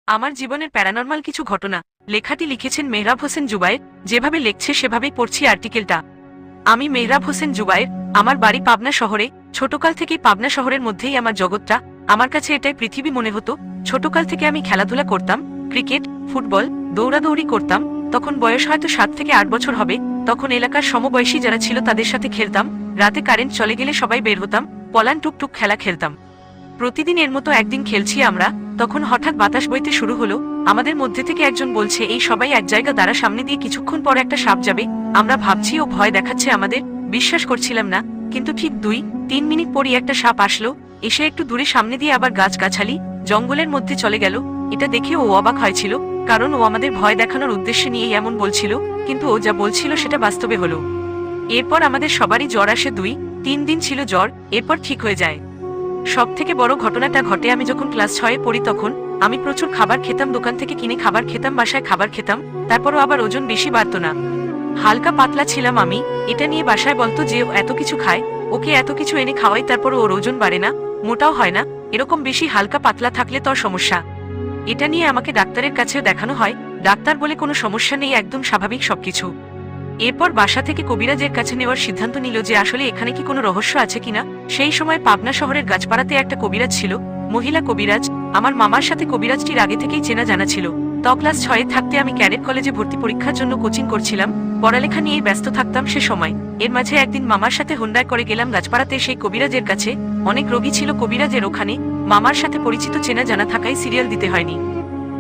আমার জীবনের প্যারানরমাল কিছু ঘটনা। লেখাটি লিখেছেন মেহরাব হোসেন জুবায়ের। যেভাবে লেখছে সেভাবেই পড়ছি আর্টিকেলটা। আমি মেহরাব হোসেন জুবায়ের। আমার বাড়ি পাবনা শহরে। ছোটকাল থেকেই পাবনা শহরের মধ্যেই আমার জগৎটা। আমার কাছে এটাই পৃথিবী মনে হতো। ছোটকাল থেকে আমি খেলাধুলা করতাম, ক্রিকেট, ফুটবল, দৌড়াদৌড়ি করতাম। তখন বয়স হয়তো 7 থেকে 8 বছর হবে। তখন এলাকার সমবয়সী যারা ছিল তাদের সাথে খেলতাম। রাতে কারেন্ট চলে গেলে সবাই বের হতাম, পলান টুকটুক খেলা খেলতাম। প্রতিদিন এর মতো একদিন খেলছি আমরা। তখন হঠাৎ বাতাস বইতে শুরু হলো। আমাদের মধ্যে থেকে একজন বলছে, এই সবাই এক জায়গা দ্বারা সামনে দিয়ে কিছুক্ষণ পর একটা সাপ যাবে। আমরা ভাবছি ও ভয় দেখাচ্ছে আমাদের, বিশ্বাস করছিলাম না। কিন্তু ঠিক 2-3 মিনিট পরই একটা সাপ আসলো, এসে একটু দূরে সামনে দিয়ে আবার গাছগাছালি জঙ্গলের মধ্যে চলে গেল। এটা দেখে ও অবাক হয়েছিল, কারণ ও আমাদের ভয় দেখানোর উদ্দেশ্যে নিয়েই এমন বলছিল, কিন্তু ও যা বলছিল সেটা বাস্তবে হলো। এরপর আমাদের সবারই জ্বর আসে। 2-3 দিন ছিল জ্বর, এরপর ঠিক হয়ে যায়। সব থেকে বড় ঘটনাটা ঘটে আমি যখন ক্লাস 6-এ পড়ি। তখন আমি প্রচুর খাবার খেতাম, দোকান থেকে কিনে খাবার খেতাম, বাসায় খাবার খেতাম। তারপরও আবার ওজন বেশি বাড়তো না, হালকা পাতলা ছিলাম আমি। এটা নিয়ে বাসায় বলতো যে ও এত কিছু খায়, ওকে এত কিছু এনে খাওয়াই তারপরও ওর ওজন বাড়ে না, মোটাও হয় না। এরকম বেশি হালকা পাতলা থাকলে তোর সমস্যা। এটা নিয়ে আমাকে ডাক্তারের কাছেও দেখানো হয়। ডাক্তার বলে কোনো সমস্যা নেই, একদম স্বাভাবিক সবকিছু। এরপর বাসা থেকে কবিরাজের কাছে নেওয়ার সিদ্ধান্ত নিল যে আসলে এখানে কি কোনো রহস্য আছে কিনা। সেই সময় পাবনা শহরের গাছপাড়াতে একটা কবিরাজ ছিল, মহিলা কবিরাজ। আমার মামার সাথে কবিরাজটির আগে থেকেই চেনা জানা ছিল। ক্লাস 6-এ থাকতে আমি ক্যাডেট কলেজে ভর্তি পরীক্ষার জন্য কোচিং করছিলাম, পড়ালেখা নিয়েই ব্যস্ত থাকতাম সে সময়। এর মাঝে একদিন মামার সাথে হোন্ডায় করে গেলাম গাছপাড়াতে সেই কবিরাজের কাছে। অনেক রোগী ছিল কবিরাজের ওখানে। মামার সাথে পরিচিত চেনা জানা থাকায় সিরিয়াল দিতে হয়নি।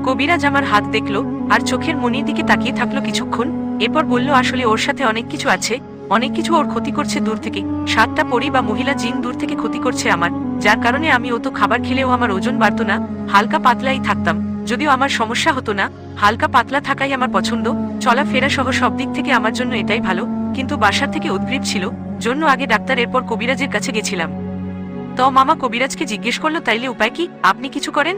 কবিরাজ আমার হাত দেখলো আর চোখের মনির দিকে তাকিয়ে থাকলো কিছুক্ষণ। এরপর বলল, আসলে ওর সাথে অনেক কিছু আছে, অনেক কিছু ওর ক্ষতি করছে দূর থেকে। 7টা পরি বা মহিলা জিন দূর থেকে ক্ষতি করছে আমার, যার কারণে আমি অত খাবার খেলেও আমার ওজন বাড়তো না, হালকা পাতলাই থাকতাম। যদিও আমার সমস্যা হতো না, হালকা পাতলা থাকাই আমার পছন্দ। চলাফেরা সহ সব দিক থেকে আমার জন্য এটাই ভালো। কিন্তু বাসার থেকে উদ্গ্রীব ছিল জন্য আগে ডাক্তার, এরপর কবিরাজের কাছে গেছিলাম। তো মামা কবিরাজকে জিজ্ঞেস করলো, তাইলে উপায় কি, আপনি কিছু করেন?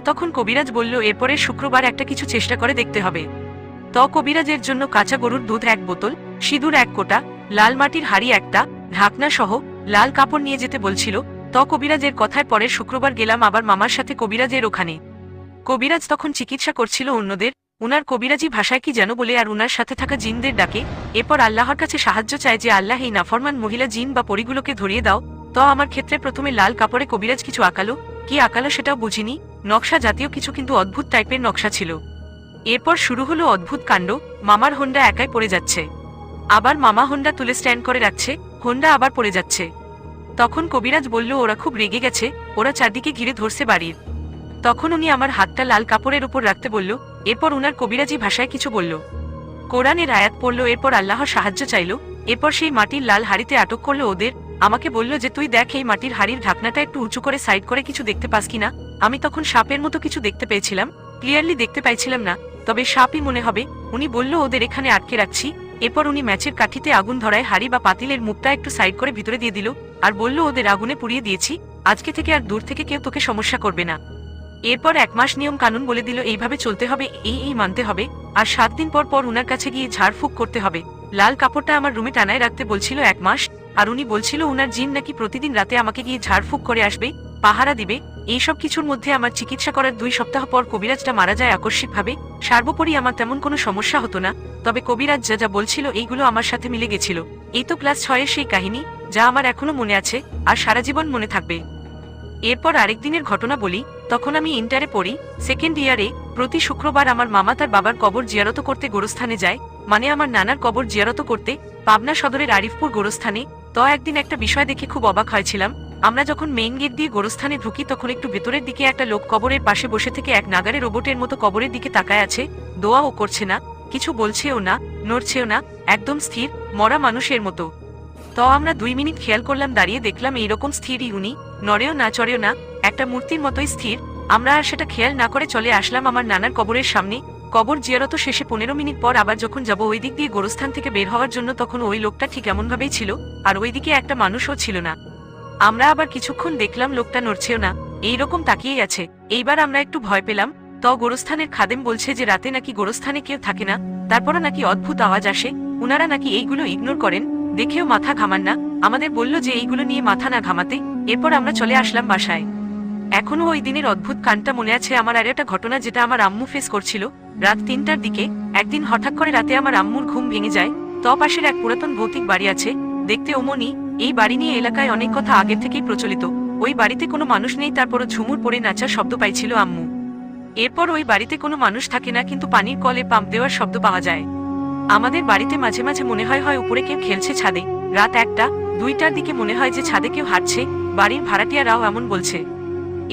তখন কবিরাজ বলল, এরপরের শুক্রবার একটা কিছু চেষ্টা করে দেখতে হবে। কবিরাজের জন্য কাঁচা গরুর দুধ 1 বোতল, সিঁদুর 1 কোটা, লাল মাটির হাড়ি একটা, ঢাকনা সহ লাল কাপড় নিয়ে যেতে বলছিল। কবিরাজের কথায় পরের শুক্রবার গেলাম আবার মামার সাথে কবিরাজের ওখানে। কবিরাজ তখন চিকিৎসা করছিল অন্যদের, উনার কবিরাজি ভাষায় কি যেন বলে আর উনার সাথে থাকা জিনদের ডাকে। এরপর আল্লাহর কাছে সাহায্য চায় যে আল্লাহ এই নাফরমান মহিলা জিন বা পরিগুলোকে ধরিয়ে দাও। আমার ক্ষেত্রে প্রথমে লাল কাপড়ে কবিরাজ কিছু আঁকালো, কি আঁকালো সেটাও বুঝিনি, নকশা জাতীয় কিছু, কিন্তু অদ্ভুত টাইপের নকশা ছিল। এরপর শুরু হলো অদ্ভুত কাণ্ড। মামার হোন্ডা একাই পড়ে যাচ্ছে, আবার মামা হোন্ডা তুলে স্ট্যান্ড করে রাখছে, হোন্ডা আবার পড়ে যাচ্ছে। তখন কবিরাজ বলল, ওরা খুব রেগে গেছে, ওরা চারদিকে ঘিরে ধরছে বাড়ির। তখন উনি আমার হাতটা লাল কাপড়ের উপর রাখতে বলল। এরপর উনার কবিরাজি ভাষায় কিছু বলল, কোরআনের আয়াত পড়ল। এরপর আল্লাহর সাহায্য চাইল। এরপর সেই মাটির লাল হাড়িতে আটক করলো ওদের। আমাকে বলল যে তুই দেখ এই মাটির হাড়ির ঢাকনাটা একটু উঁচু করে সাইড করে কিছু দেখতে পাস কিনা। আমি তখন সাপের মতো কিছু দেখতে পেয়েছিলাম, ক্লিয়ারলি দেখতে পাইছিলাম না, তবে সাপই মনে হবে। উনি বলল, ওদের এখানে আটকে রাখছি। এরপর উনি ম্যাচের কাঠিতে আগুন ধরায় হাড়ি বা পাতিলের মুখটা একটু সাইড করে ভিতরে দিয়ে দিল, আর বলল, ওদের আগুনে পুড়িয়ে দিয়েছি, আজকে থেকে আর দূর থেকে কেউ তোকে সমস্যা করবে না। এরপর 1 মাস নিয়ম কানুন বলে দিল, এইভাবে চলতে হবে, এই মানতে হবে। আর 7 দিন পর পর উনার কাছে গিয়ে ঝাড়ফুঁক করতে হবে। লাল কাপড়টা আমার রুমে টানায় রাখতে বলছিল 1 মাস। আর উনি বলছিল উনার জিন নাকি প্রতিদিন রাতে আমাকে গিয়ে ঝাড়ফুঁক করে আসবে, পাহারা দিবে। এইসব কিছুর মধ্যে আমার চিকিৎসা করার 2 সপ্তাহ পর কবিরাজটা মারা যায় আকস্মিকভাবে। সর্বোপরি আমার তেমন কোনো সমস্যা হতো না, তবে কবিরাজ যা যা বলছিল এইগুলো আমার সাথে মিলে গেছিল। এই তো ক্লাস 6-এর সেই কাহিনী, যা আমার এখনো মনে আছে আর সারা জীবন মনে থাকবে। এরপর আরেকদিনের ঘটনা বলি। তখন আমি ইন্টারে পড়ি, 2nd ইয়ারে। প্রতি শুক্রবার আমার মামা তার বাবার কবর জিয়ারত করতে গোরস্থানে যায়, মানে আমার নানার কবর জিয়ারত করতে, পাবনা সদরের আরিফপুর গোরস্থানে। একদিন একটা বিষয় দেখে খুব অবাক হয়েছিলাম। আমরা যখন মেইন গেট দিয়ে গোরস্থানে ঢুকি তখন একটু ভেতরের দিকে একটা লোক কবরের পাশে বসে থেকে এক নাগারে রোবটের মতো কবরের দিকে তাকায় আছে। দোয়াও করছে না, কিছু বলছেও না, নড়ছেও না, একদম স্থির, মরা মানুষের মতো। আমরা 2 মিনিট খেয়াল করলাম, দাঁড়িয়ে দেখলাম এইরকম স্থিরই উনি, নড়েও না চড়েও না, একটা মূর্তির মতোই স্থির। আমরা আর সেটা খেয়াল না করে চলে আসলাম আমার নানার কবরের সামনে। কবর জিয়ারত শেষে 15 মিনিট পর আবার যখন যাব ওই দিক দিয়ে গোরস্থান থেকে বের হওয়ার জন্য, তখন ওই লোকটা ঠিক এমনভাবেই ছিল, আর ওইদিকে একটা মানুষও ছিল না। আমরা আবার কিছুক্ষণ দেখলাম লোকটা নড়ছেও না, এইরকম তাকিয়েই আছে। এইবার আমরা একটু ভয় পেলাম। গোরস্থানের খাদেম বলছে যে রাতে নাকি গোরস্থানে কেউ থাকে না, তারপরও নাকি অদ্ভুত আওয়াজ আসে, উনারা নাকি এইগুলো ইগনোর করেন, দেখেও মাথা ঘামান না। আমাদের বলল যে এইগুলো নিয়ে মাথা না ঘামাতে। এরপর আমরা চলে আসলাম বাসায়। এখনো ওই দিনের অদ্ভুত কাণ্ডটা মনে আছে আমার। আর একটা ঘটনা যেটা আমার আম্মু ফেস করছিল। রাত 3টার দিকে একদিন হঠাৎ করে রাতে আমার আম্মুর ঘুম ভেঙে যায়। পাশের এক পুরাতন ভৌতিক বাড়ি আছে, দেখতে ওমনি। এই বাড়ি নিয়ে এলাকায় অনেক কথা আগে থেকেই প্রচলিত। ওই বাড়িতে কোনো মানুষ নেই, তারপরও ঝুমুর পড়ে নাচার শব্দ পাইছিল আম্মু। এরপর ওই বাড়িতে কোনো মানুষ থাকে না, কিন্তু পানির কলে পাম্প দেওয়ার শব্দ পাওয়া যায়। আমাদের বাড়িতে মাঝে মাঝে মনে হয় উপরে কেউ খেলছে ছাদে। রাত 1টা 2টার দিকে মনে হয় যে ছাদে কেউ হাঁটছে, বাড়ির ভাড়াটিয়ারাও এমন বলছে।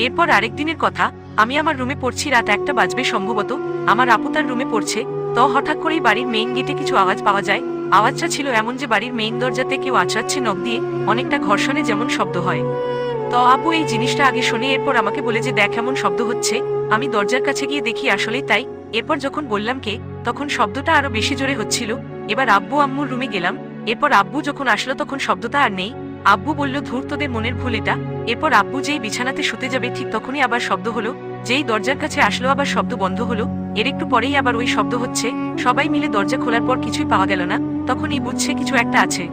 এরপর আরেকদিনের কথা, আমি আমার রুমে পড়ছি, রাত 1টা বাজবে সম্ভবত। আমার আপু তার রুমে পড়ছে, তো হঠাৎ করেই বাড়ির মেইন গেটে কিছু আওয়াজ পাওয়া যায়। আওয়াজটা ছিল এমন যে বাড়ির মেইন দরজাতে কেউ আঁচড়াচ্ছে নখ দিয়ে, অনেকটা ঘর্ষণে যেমন শব্দ হয়। তো আপু এই জিনিসটা আগে শুনে এরপর আমাকে বলে যে দেখ এমন শব্দ হচ্ছে। আমি দরজার কাছে গিয়ে দেখি আসলেই তাই। এরপর যখন বললাম কে, তখন শব্দটা আরো বেশি জোরে হচ্ছিল। এবার আব্বু আম্মুর রুমে গেলাম। এরপর আব্বু যখন আসলো তখন শব্দটা আর নেই। আব্বু বলল ধুর তোদের মনের ভুল এটা। এরপর আব্বু যেই বিছানাতে শুতে যাবে ঠিক তখনই আবার শব্দ হলো। যেই দরজার কাছে আসলো আবার শব্দ বন্ধ হলো। এর একটু পরেই আবার ওই শব্দ হচ্ছে। সবাই মিলে দরজা খোলার পর কিছুই পাওয়া গেল না। তখনই বুঝছে কিছু একটা আছে।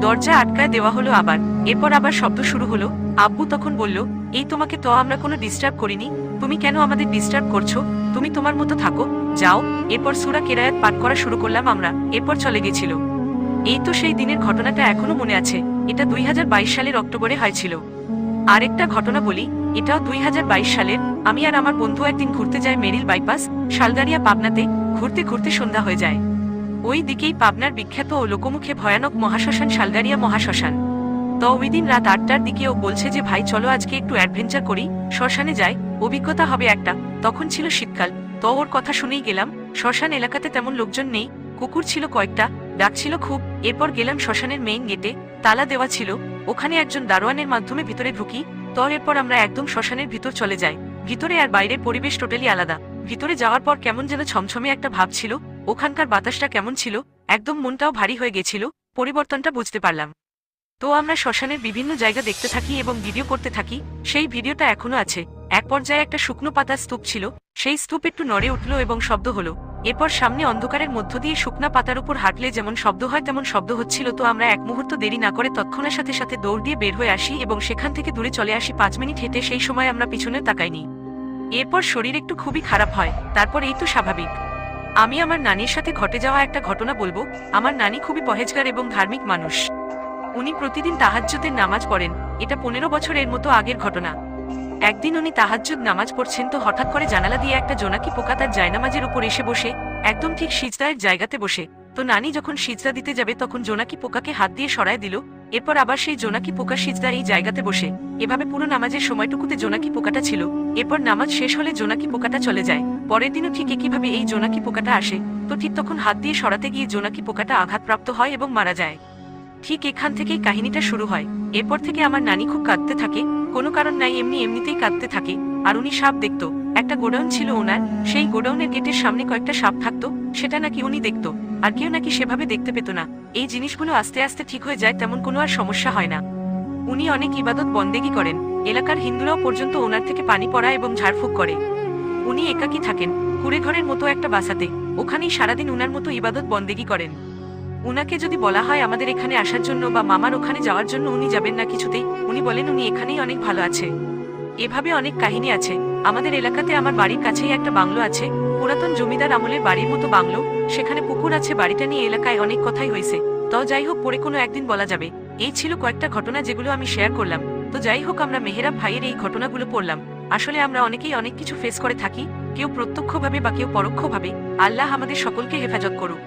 দরজা আটকায় দেওয়া হলো আবার। এরপর আবার শব্দ শুরু হলো। আব্বু তখন বলল, এই তোমাকে তো আমরা কোনো ডিস্টার্ব করিনি, তুমি কেন আমাদের ডিস্টার্ব করছো? তুমি তোমার মতো থাকো, যাও। এরপর সূরা কেরায়াত পাঠ করা শুরু করলাম আমরা। এরপর চলে গেছিল। এই তো সেই দিনের ঘটনাটা এখনো মনে আছে। এটা 2022 সালের অক্টোবরে হয়েছিল। আরেকটা ঘটনা বলি, এটাও 2022 সালের। আমি আর আমার বন্ধু একদিন ঘুরতে যাই মেরিল বাইপাস, শালগাড়িয়া পাবনাতে। ঘুরতে ঘুরতে সন্ধ্যা হয়ে যায়। ওই দিকেই পাবনার বিখ্যাত ও লোকমুখে ভয়ানক মহাশ্মশান শালগাড়িয়া মহাশ্মশান। তো ওই দিন রাত 8টার দিকে ও বলছে যে ভাই চলো আজকে একটু অ্যাডভেঞ্চার করি, শ্মশানে যাই, অভিজ্ঞতা হবে একটা। তখন ছিল শীতকাল, তো ওর কথা শুনেই গেলাম। শ্মশান এলাকাতে তেমন লোকজন নেই, কুকুর ছিল কয়েকটা, ডাকছিল খুব। এরপর গেলাম শ্মশানের মেইন গেটে, তালা দেওয়া ছিল। ওখানে একজন দারোয়ানের মাধ্যমে ভিতরে ঢুকি। তো এরপর আমরা একদম শ্মশানের ভিতর চলে যাই। ভিতরে আর বাইরের পরিবেশ টোটালি আলাদা। ভিতরে যাওয়ার পর কেমন যেন ছমছমে একটা ভাব ছিল। ওখানকার বাতাসটা কেমন ছিল, একদম মনটাও ভারী হয়ে গেছিল। পরিবর্তনটা বুঝতে পারলাম। তো আমরা শ্মশানের বিভিন্ন জায়গা দেখতে থাকি এবং ভিডিও করতে থাকি। সেই ভিডিওটা এখনো আছে। এক পর্যায়ে একটা শুকনো পাতার স্তূপ ছিল, সেই স্তূপ একটু নড়ে উঠলো এবং শব্দ হলো। এরপর সামনে অন্ধকারের মধ্য দিয়ে শুকনা পাতার উপর হাঁটলে যেমন শব্দ হয় তেমন শব্দ হচ্ছিল। তো আমরা এক মুহূর্ত দেরি না করে তৎক্ষণাৎ সাথে সাথে দৌড় দিয়ে বের হয়ে আসি এবং সেখান থেকে দূরে চলে আসি। 5 মিনিট হেঁটে সেই সময় আমরা পিছনে তাকাইনি। এরপর শরীর একটু খুবই খারাপ হয়, তারপর এই তো স্বাভাবিক। আমি আমার নানির সাথে ঘটে যাওয়া একটা ঘটনা বলবো। আমার নানি খুবই পহেজগার এবং ধার্মিক মানুষ। উনি প্রতিদিন তাহাজ্জুদের নামাজ পড়েন। এটা 15 বছরের মতো আগের ঘটনা। একদিন উনি তাহাজ্জুদ নামাজ পড়ছেন, তো হঠাৎ করে জানালা দিয়ে একটা জোনাকি পোকা তার জায়নামাজের উপর এসে বসে, একদম ঠিক সিজদার জায়গাতে বসে। তো নানি যখন সিজদা দিতে যাবে তখন জোনাকি পোকাকে হাত দিয়ে সরায় দিল। এরপর আবার সেই জোনাকি পোকা সিজদা এই জায়গাতে বসে। এভাবে পুরো নামাজের সময়টুকুতে জোনাকি পোকাটা ছিল। এরপর নামাজ শেষ হলে জোনাকি পোকাটা চলে যায়। পরের দিনও ঠিক একইভাবে এই জোনাকি পোকাটা আসে। তো ঠিক তখন হাত দিয়ে সরাতে গিয়ে জোনাকি পোকাটা আঘাতপ্রাপ্ত হয় এবং মারা যায়। ঠিক এখান থেকেই কাহিনীটা শুরু হয়। এরপর থেকে আমার নানি খুব কাঁদতে থাকে, কোনো কারণ নাই, এমনিতেই কাঁদতে থাকে। আর উনি সাপ দেখতো। একটা গোডাউন ছিল ওনার, সেই গোডাউনের গেটের সামনে কয়েকটা সাপ থাকতো, সেটা নাকি উনি দেখতো। আর কেউ নাকি সেভাবে দেখতে পেত না। এই জিনিসগুলো আস্তে আস্তে ঠিক হয়ে যায়, তেমন কোনো আর সমস্যা হয় না। উনি অনেক ইবাদত বন্দেগী করেন। এলাকার হিন্দুরাও পর্যন্ত ওনার থেকে পানি পড়া এবং ঝাড়ফুঁক করে। উনি একাকী থাকেন কুড়ে ঘরের মতো একটা বাসাতে। ওখানেই সারাদিন উনার মতো ইবাদত বন্দেগী করেন। উনাকে যদি বলা হয় আমাদের এখানে আসার জন্য বা মামার ওখানে যাওয়ার জন্য, উনি যাবেন না কিছুতেই। উনি বলেন উনি এখানেই অনেক ভালো আছে। এভাবে অনেক কাহিনী আছে। আমাদের এলাকাতে আমার বাড়ির কাছেই একটা বাংলো আছে, পুরাতন জমিদার আমলের বাড়ির মতো বাংলো। সেখানে পুকুর আছে। বাড়িটা নিয়ে এলাকায় অনেক কথাই হয়েছে। তো যাই হোক, পরে কোনো একদিন বলা যাবে। এই ছিল কয়েকটা ঘটনা যেগুলো আমি শেয়ার করলাম। তো যাই হোক, আমরা মেহেরাব ভাইয়ের এই ঘটনাগুলো পড়লাম। আসলে আমরা অনেকেই অনেক কিছু ফেস করে থাকি, কেউ প্রত্যক্ষভাবে বা কেউ পরোক্ষভাবে। আল্লাহ আমাদের সকলকে হেফাজত করুক।